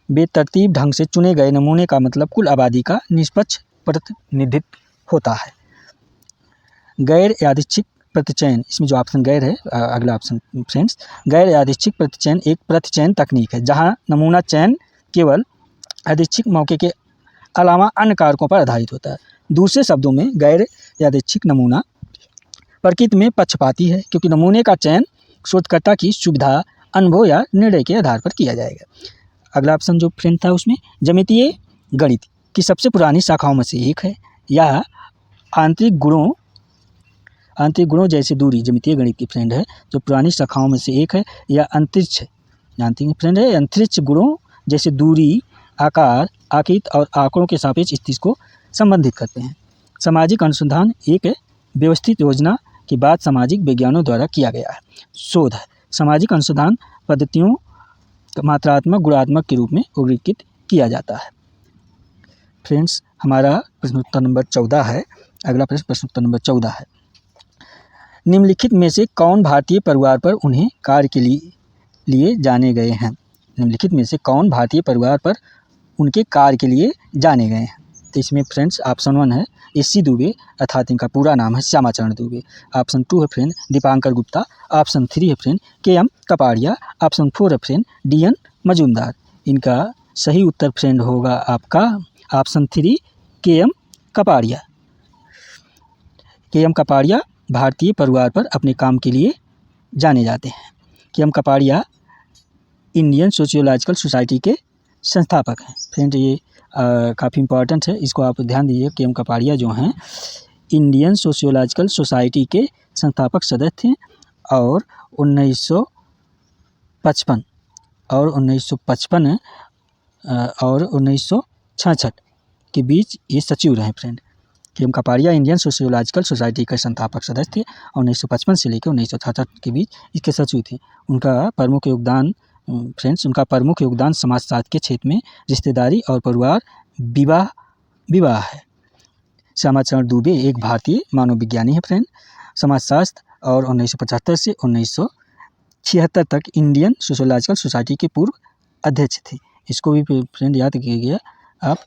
बेतरतीब ढंग से चुने गए नमूने का मतलब कुल आबादी का निष्पक्ष प्रतिनिधित्व होता है। गैर यादृच्छिक प्रतिचयन, इसमें जो ऑप्शन गैर है, अगला ऑप्शन फ्रेंड्स, गैर यादृच्छिक प्रतिचयन एक प्रतिचयन तकनीक है जहां नमूना चयन केवल यादृच्छिक मौके के अलावा अन्य कारकों पर आधारित होता है। दूसरे शब्दों में गैर यादृच्छिक नमूना प्रकृति में पक्षपाती है, क्योंकि नमूने का चयन शोधकर्ता की सुविधा, अनुभव या निर्णय के आधार पर किया जाएगा। अगला ऑप्शन जो फ्रेंड था उसमें ज्यामितीय गणित की सबसे पुरानी शाखाओं में से एक है। यह आंतरिक गुणों जैसे दूरी, ज्यामितीय गणित की फ्रेंड है जो पुरानी शाखाओं में से एक है। यह अंतरिक्ष जानते हैं फ्रेंड है, अंतरिक्ष गुणों जैसे दूरी, आकार, आकृति और आंकड़ों के सापेक्ष स्थिति को संबंधित करते हैं। सामाजिक अनुसंधान एक व्यवस्थित योजना के बाद सामाजिक विज्ञानों द्वारा किया गया है शोध है। सामाजिक अनुसंधान पद्धतियों मात्रात्मक गुणात्मक के रूप में वर्गीकृत किया जाता है। फ्रेंड्स, हमारा प्रश्न उत्तर नंबर 14 है। अगला प्रश्न उत्तर नंबर 14 है। निम्नलिखित में से कौन भारतीय परिवार पर उन्हें कार्य के लिए जाने गए हैं? निम्नलिखित में से कौन भारतीय परिवार पर उनके कार्य के लिए जाने गए हैं? तो इसमें फ्रेंड्स ऑप्शन 1 है एस.सी. दुबे, अर्थात इनका पूरा नाम है श्यामाचरण दुबे। ऑप्शन 2 है फ्रेंड दीपांकर गुप्ता। ऑप्शन 3 है फ्रेंड के.एम. कपाड़िया। ऑप्शन 4 है फ्रेंड डी.एन. मजूमदार। इनका सही उत्तर फ्रेंड होगा आपका option 3 KM. Kapadia. KM. Kapadia भारतीय परिवार पर अपने काम के लिए जाने जाते हैं। KM. Kapadia Indian sociological society के संस्थापक हैं। फ्रेंड ये काफ़ी इंपॉर्टेंट है, इसको आप ध्यान दीजिए। के.एम. कपाड़िया जो हैं इंडियन सोशियोलॉजिकल सोसाइटी के संस्थापक सदस्य थे और 1955 और 1966 के बीच ये सचिव रहे friend. KM. Kapadia Indian sociological society के संस्थापक सदस्य थे और 1955 से लेकर 1966 के बीच इसके सचिव थे। उनका प्रमुख योगदान समाजशास्त्र के क्षेत्र में रिश्तेदारी और परिवार विवाह है। श्यामाचरण दुबे एक भारतीय मानव विज्ञानी है फ्रेंड। समाजशास्त्र और 1975 से 1976 तक इंडियन सोशियोलॉजिकल सोसाइटी के पूर्व अध्यक्ष थे। इसको भी फ्रेंड याद कीजिएगा आप,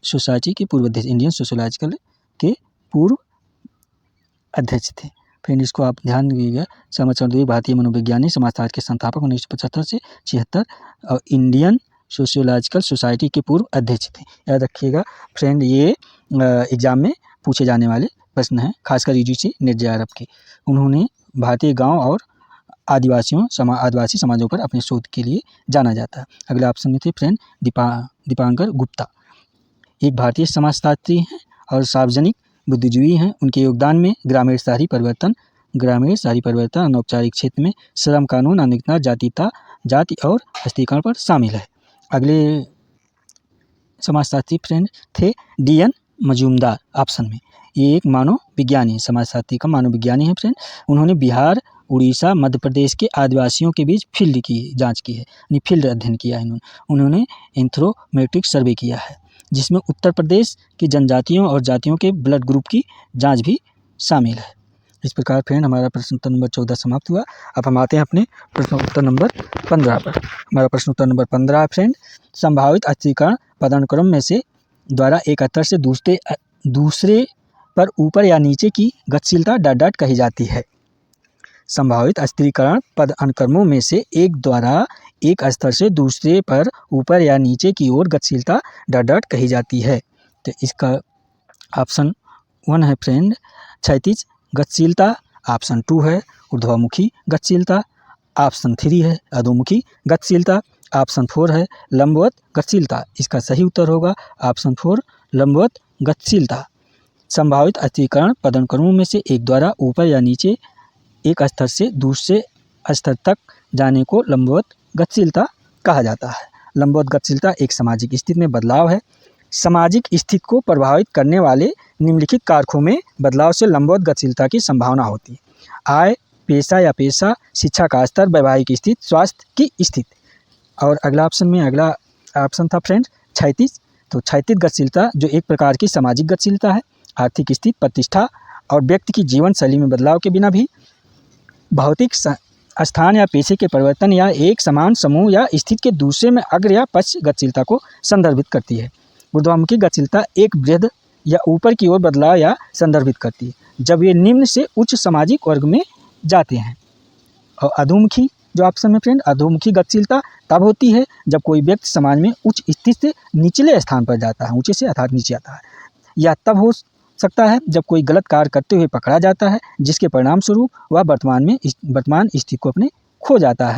सोसाइटी के पूर्व अध्यक्ष, इंडियन सोशियोलॉजिकल के पूर्व अध्यक्ष थे। फ्रेंड इसको आप ध्यान दीजिएगा। श्यामाचरण दुबे भारतीय मनोविज्ञानी, समाजशास्त्र के संस्थापक 1975 से 76 और इंडियन सोशियोलॉजिकल सोसाइटी के पूर्व अध्यक्ष थे। याद रखिएगा फ्रेंड, ये एग्जाम में पूछे जाने वाले प्रश्न हैं, खासकर यूजीसी नेट जेआरएफ के। उन्होंने भारतीय गांव और आदिवासी समाजों पर अपने शोध के लिए जाना जाता है। अगले ऑप्शन में थे फ्रेंड दीपांकर गुप्ता, एक भारतीय समाजशास्त्री हैं और सार्वजनिक बुद्धिजीवी हैं। उनके योगदान में ग्रामीण शहरी परिवर्तन, अनौपचारिक क्षेत्र में श्रम कानून, अनिकता, जाति और हस्तीकरण पर शामिल है। अगले समाजशास्त्री फ्रेंड थे डी.एन. मजूमदार ऑप्शन में। ये एक मानव विज्ञानी, समाजशास्त्री का मानव विज्ञानी है फ्रेंड। उन्होंने बिहार, उड़ीसा, मध्य प्रदेश के आदिवासियों के बीच फील्ड की जांच की है, यानी फील्ड अध्ययन किया है। उन्होंने एंथ्रोमेट्रिक सर्वे किया है। जिसमें उत्तर प्रदेश की जनजातियों और जातियों के ब्लड ग्रुप की जांच भी शामिल है। इस प्रकार फ्रेंड हमारा प्रश्न उत्तर नंबर 14 समाप्त हुआ। अब हम आते हैं अपने प्रश्न उत्तर नंबर 15 पर। हमारा प्रश्न उत्तर नंबर 15 है फ्रेंड, संभावित अस्थिरीकरण पदानुक्रम में से द्वारा एक स्तर से दूसरे पर ऊपर या नीचे की गतिशीलता डॉट डॉट कही जाती है। संभावित अस्थिरीकरण पद अनुक्रमों में से एक द्वारा एक स्तर से दूसरे पर ऊपर या नीचे की ओर गतिशीलता डॉट डॉट कही जाती है। तो इसका ऑप्शन 1 है फ्रेंड क्षैतिज गतिशीलता, ऑप्शन 2 है ऊर्ध्वमुखी गतिशीलता, ऑप्शन 3 है अधोमुखी गतिशीलता, ऑप्शन 4 है लंबवत गतिशीलता। इसका सही उत्तर होगा ऑप्शन 4 लंबवत गतिशीलता। संभावित अस्थिरीकरण पदानुक्रमों में से एक द्वारा ऊपर या नीचे एक स्तर से दूसरे स्तर तक जाने को लंबवत गतिशीलता कहा जाता है। लंबवत गतिशीलता एक सामाजिक स्थिति में बदलाव है। सामाजिक स्थिति को प्रभावित करने वाले निम्नलिखित कारकों में बदलाव से लंबवत गतिशीलता की संभावना होती है। आय, पेशा या पेशा, शिक्षा का स्तर, वैवाहिक स्थिति, स्वास्थ्य की स्थिति। और अगला ऑप्शन था फ्रेंड क्षैतिज। तो क्षैतिज गतिशीलता जो एक प्रकार की सामाजिक गतिशीलता है, आर्थिक स्थिति, प्रतिष्ठा और व्यक्ति की जीवन शैली में बदलाव के बिना भी भौतिक स्थान या पेशे के परिवर्तन या एक समान समूह या स्थिति के दूसरे में अग्र या पश्च गतिशीलता को संदर्भित करती है। ऊर्ध्वमुखी गतिशीलता एक वृद्धि या ऊपर की ओर बदलाव या संदर्भित करती है जब ये निम्न से उच्च सामाजिक वर्ग में जाते हैं। और अधोमुखी जो ऑप्शन में फ्रेंड अधोमुखी गतिशीलता तब होती है जब कोई व्यक्ति समाज में उच्च स्थिति से निचले स्थान पर जाता है, ऊंचे से अर्थात नीचे आता है, या तब हो सकता है जब कोई गलत कार्य करते हुए पकड़ा जाता है जिसके परिणाम स्वरूप वह वर्तमान स्थिति को अपने खो देता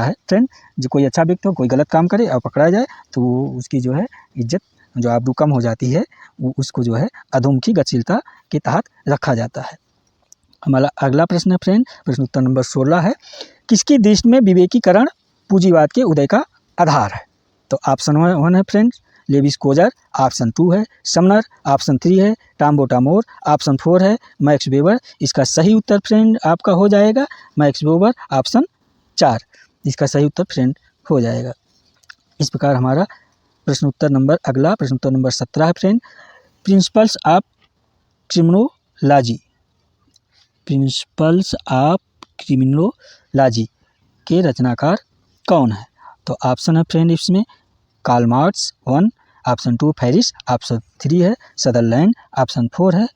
है। फ्रेंड जो कोई अच्छा व्यक्ति हो, कोई गलत काम करे और पकड़ा जाए तो उसकी जो है इज्जत जो आबरू कम हो जाती है, उसको जो है अधोमुखी गतिशीलता के तहत रखा जाता है। हमारा अगला प्रश्न है फ्रेंड प्रश्न उत्तर नंबर 16 है, किसकी दृष्टि में विवेकीकरण पूंजीवाद के उदय का आधार है। तो ऑप्शन 1 है फ्रेंड लेविस कोजर, ऑप्शन 2 है समनर, ऑप्शन 3 है टाम्बो टामोर, ऑप्शन 4 है मैक्स वेबर। इसका सही उत्तर फ्रेंड आपका हो जाएगा मैक्स वेबर, ऑप्शन 4 इसका सही उत्तर फ्रेंड हो जाएगा। इस प्रकार हमारा प्रश्न उत्तर नंबर 17 है फ्रेंड, प्रिंसिपल्स ऑफ क्रिमिनोलॉजी के रचनाकार कौन है। तो ऑप्शन है फ्रेंड इसमें Karl Marx 1, option 2 Ferris, option 3 है सदरलैंड, ऑप्शन 4 है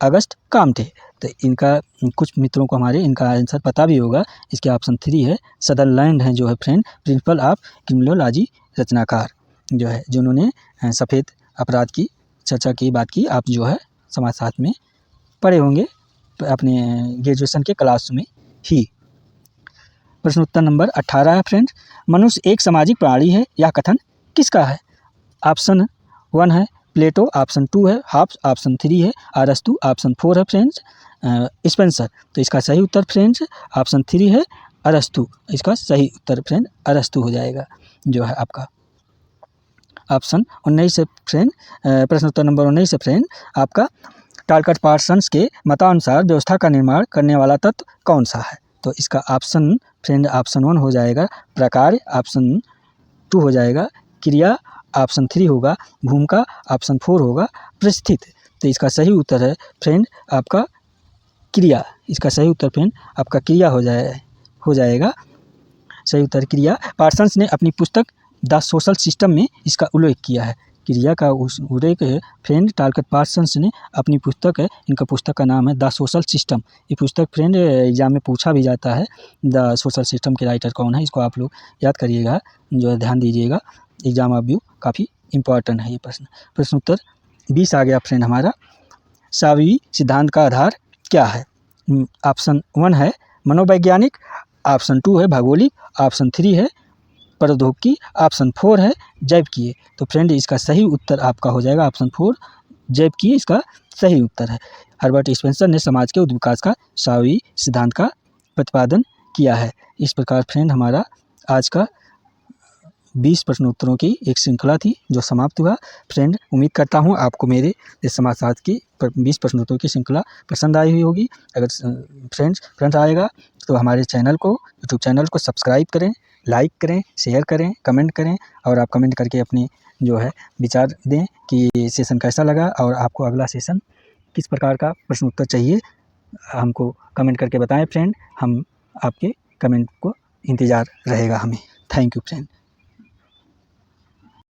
अगस्ट काम्टे। तो इनका कुछ मित्रों को हमारे इनका आंसर पता भी होगा। इसके ऑप्शन 3 है सदरलैंड है जो है फ्रेंड प्रिंसिपल ऑफ क्रिमिनोलॉजी रचनाकार जो है, जिन्होंने सफ़ेद अपराध की चर्चा की बात की, आप जो है समाजशास्त्र में पढ़े होंगे अपने ग्रेजुएशन के क्लास में ही। प्रश्न उत्तर नंबर 18 है फ्रेंड, मनुष्य एक सामाजिक प्राणी है, यह कथन किसका है। ऑप्शन 1 है प्लेटो, ऑप्शन 2 है हॉब्स, ऑप्शन 3 है अरस्तु, ऑप्शन 4 है फ्रेंड्स स्पेंसर। तो इसका सही उत्तर फ्रेंड्स ऑप्शन 3 है अरस्तु। इसका सही उत्तर फ्रेंड अरस्तु हो जाएगा जो है आपका। ऑप्शन 19 है फ्रेंड प्रश्न उत्तर नंबर 19 है फ्रेंड आपका, टालकट पार्सन्स के मतानुसार व्यवस्था का निर्माण करने वाला तत्व कौन सा है। तो इसका ऑप्शन फ्रेंड ऑप्शन 1 हो जाएगा प्रकार, ऑप्शन 2 हो जाएगा क्रिया, ऑप्शन 3 होगा भूमिका, ऑप्शन 4 होगा परिस्थिति। तो इसका सही उत्तर है फ्रेंड आपका क्रिया। इसका सही उत्तर फ्रेंड आपका क्रिया हो जाएगा सही उत्तर क्रिया। पार्सन्स ने अपनी पुस्तक द सोशल सिस्टम में इसका उल्लेख किया है। क्रिया का उल्लेख है फ्रेंड टालकट पार्सन्स ने अपनी पुस्तक है, इनका पुस्तक का नाम है द सोशल सिस्टम। ये पुस्तक फ्रेंड एग्जाम में पूछा भी जाता है द सोशल सिस्टम के राइटर कौन है, इसको आप लोग याद करिएगा, जो है ध्यान दीजिएगा, एग्जाम ऑफ व्यू काफ़ी इंपॉर्टेंट है ये प्रश्न। प्रश्न उत्तर 20 आ गया फ्रेंड हमारा, साविवी सिद्धांत का आधार क्या है। ऑप्शन 1 है मनोवैज्ञानिक, ऑप्शन 2 है भौगोलिक, ऑप्शन 3 है प्रौद्योगिकी, ऑप्शन 4 है जैविकीय। तो फ्रेंड इसका सही उत्तर आपका हो जाएगा ऑप्शन 4 जैविकीय इसका सही उत्तर है। हर्बर्ट स्पेंसर ने समाज के उद्योग विकास का साविवी सिद्धांत का प्रतिपादन किया है। इस प्रकार फ्रेंड हमारा आज का 20 प्रश्नोत्तरों की एक श्रृंखला थी जो समाप्त हुआ। फ्रेंड उम्मीद करता हूँ आपको मेरे इस समाजशास्त्र की 20 प्रश्नोत्तरों की श्रृंखला पसंद आई हुई होगी। अगर फ्रेंड्स आएगा तो हमारे चैनल को यूट्यूब चैनल को सब्सक्राइब करें, लाइक करें, शेयर करें, कमेंट करें, और आप कमेंट करके अपनी जो है विचार दें कि सेशन कैसा लगा और आपको अगला सेशन किस प्रकार का प्रश्न उत्तर चाहिए, हमको कमेंट करके बताएं फ्रेंड। हम आपके कमेंट को इंतज़ार रहेगा हमें। Thank you friend.